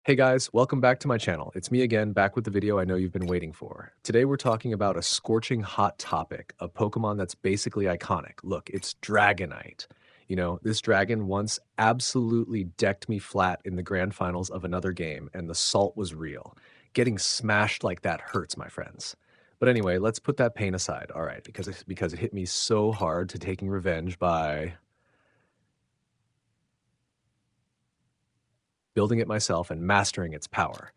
Hey guys, welcome back to my channel. It's me again, back with the video I know you've been waiting for. Today we're talking about a scorching hot topic, a Pokemon that's basically iconic. Look, it's Dragonite. You know, this dragon once absolutely decked me flat in the grand finals of another game, and the salt was real. Getting smashed like that hurts, my friends. But anyway, let's put that pain aside, all right, because it hit me so hard to taking revenge by building it myself and mastering its power.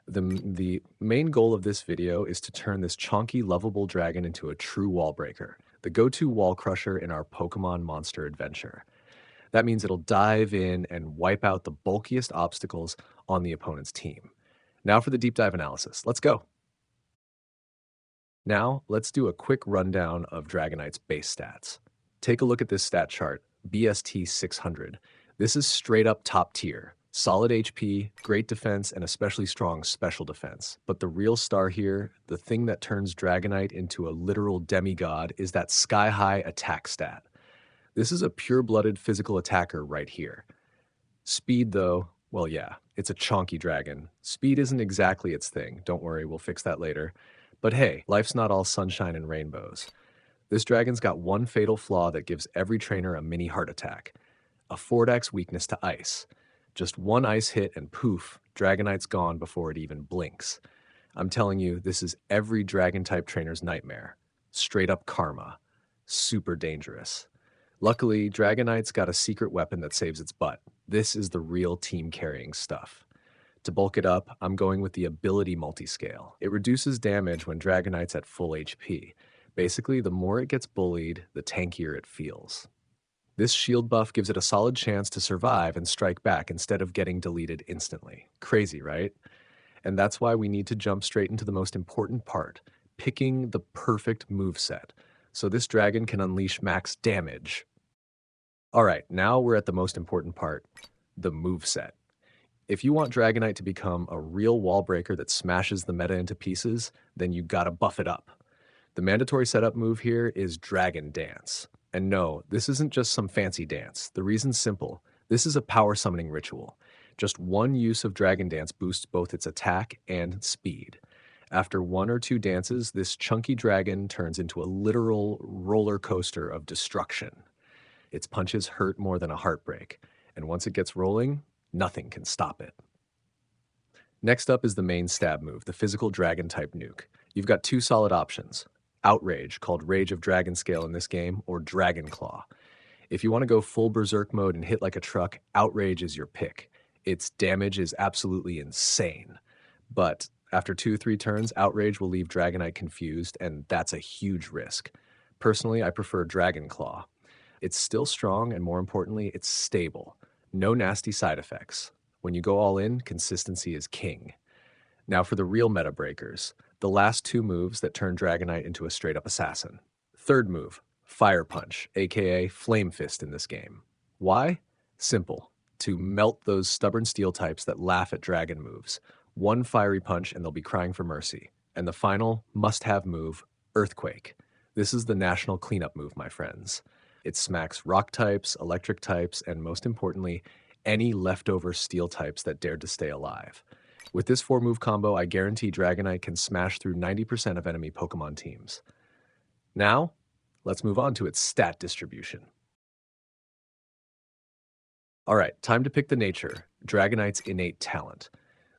The main goal of this video is to turn this chonky, lovable dragon into a true wall breaker, the go-to wall crusher in our Pokemon monster adventure. That means it'll dive in and wipe out the bulkiest obstacles on the opponent's team. Now for the deep dive analysis. Let's go. Now, let's do a quick rundown of Dragonite's base stats. Take a look at this stat chart, BST 600. This is straight up top tier. Solid HP, great defense, and especially strong special defense. But the real star here, the thing that turns Dragonite into a literal demigod, is that sky-high attack stat. This is a pure-blooded physical attacker right here. Speed, though, well, yeah, it's a chonky dragon. Speed isn't exactly its thing. Don't worry, we'll fix that later. But hey, life's not all sunshine and rainbows. This dragon's got one fatal flaw that gives every trainer a mini heart attack. A Fordax weakness to ice. Just one ice hit and poof, Dragonite's gone before it even blinks. I'm telling you, this is every dragon-type trainer's nightmare. Straight up karma. Super dangerous. Luckily, Dragonite's got a secret weapon that saves its butt. This is the real team-carrying stuff. To bulk it up, I'm going with the ability Multiscale. It reduces damage when Dragonite's at full HP. Basically, the more it gets bullied, the tankier it feels. This shield buff gives it a solid chance to survive and strike back instead of getting deleted instantly. Crazy, right? And that's why we need to jump straight into the most important part, picking the perfect moveset, so this dragon can unleash max damage. Alright, now we're at the most important part, the moveset. If you want Dragonite to become a real wall breaker that smashes the meta into pieces, then you gotta buff it up. The mandatory setup move here is Dragon Dance. And no, this isn't just some fancy dance. The reason's simple. This is a power summoning ritual. Just one use of Dragon Dance boosts both its attack and speed. After one or two dances, this chunky dragon turns into a literal roller coaster of destruction. Its punches hurt more than a heartbreak, and once it gets rolling, nothing can stop it. Next up is the main stab move, the physical dragon-type nuke. You've got two solid options. Outrage, called Rage of Dragon Scale in this game, or Dragon Claw. If you want to go full berserk mode and hit like a truck, Outrage is your pick. Its damage is absolutely insane. But after 2-3 turns, Outrage will leave Dragonite confused, and that's a huge risk. Personally, I prefer Dragon Claw. It's still strong, and more importantly, it's stable. No nasty side effects. When you go all in, consistency is king. Now for the real meta breakers. The last two moves that turn Dragonite into a straight-up assassin. Third move, Fire Punch, aka Flame Fist in this game. Why? Simple. To melt those stubborn steel types that laugh at dragon moves. One fiery punch and they'll be crying for mercy. And the final, must-have move, Earthquake. This is the national cleanup move, my friends. It smacks rock types, electric types, and most importantly, any leftover steel types that dared to stay alive. With this 4-move combo, I guarantee Dragonite can smash through 90% of enemy Pokemon teams. Now, let's move on to its stat distribution. Alright, time to pick the nature, Dragonite's innate talent.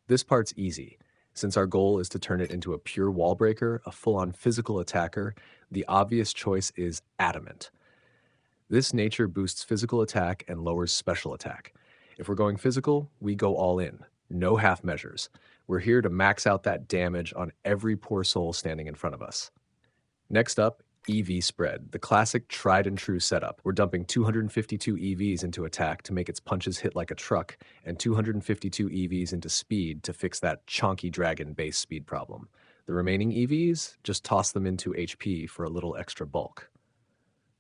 This part's easy. Since our goal is to turn it into a pure wall breaker, a full-on physical attacker, the obvious choice is Adamant. This nature boosts physical attack and lowers special attack. If we're going physical, we go all in. No half measures. We're here to max out that damage on every poor soul standing in front of us. Next up, EV Spread, the classic tried and true setup. We're dumping 252 EVs into attack to make its punches hit like a truck, and 252 EVs into speed to fix that chonky dragon base speed problem. The remaining EVs, just toss them into HP for a little extra bulk.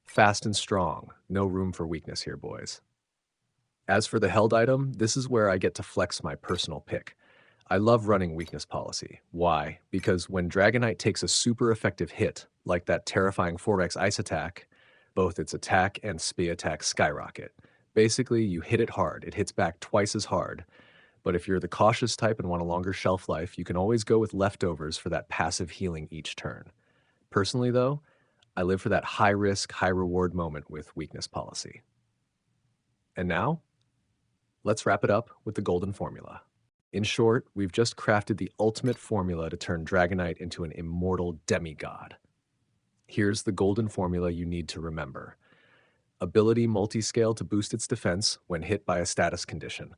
Fast and strong, no room for weakness here, boys. As for the held item, this is where I get to flex my personal pick. I love running weakness policy. Why? Because when Dragonite takes a super effective hit, like that terrifying 4x ice attack, both its attack and speed attack skyrocket. Basically, you hit it hard, it hits back twice as hard. But if you're the cautious type and want a longer shelf life, you can always go with leftovers for that passive healing each turn. Personally, though, I live for that high risk, high reward moment with weakness policy. And now, let's wrap it up with the golden formula. In short, we've just crafted the ultimate formula to turn Dragonite into an immortal demigod. Here's the golden formula you need to remember. Ability Multiscale to boost its defense when hit by a status condition,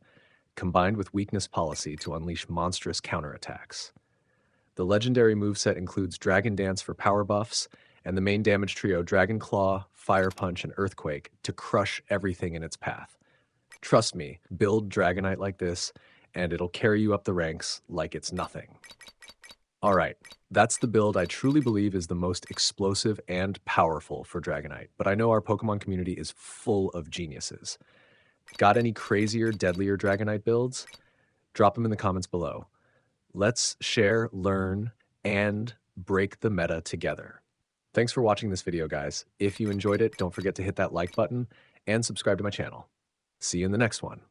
combined with weakness policy to unleash monstrous counterattacks. The legendary moveset includes Dragon Dance for power buffs, and the main damage trio Dragon Claw, Fire Punch, and Earthquake to crush everything in its path. Trust me, build Dragonite like this, and it'll carry you up the ranks like it's nothing. Alright, that's the build I truly believe is the most explosive and powerful for Dragonite, but I know our Pokemon community is full of geniuses. Got any crazier, deadlier Dragonite builds? Drop them in the comments below. Let's share, learn, and break the meta together. Thanks for watching this video, guys. If you enjoyed it, don't forget to hit that like button and subscribe to my channel. See you in the next one.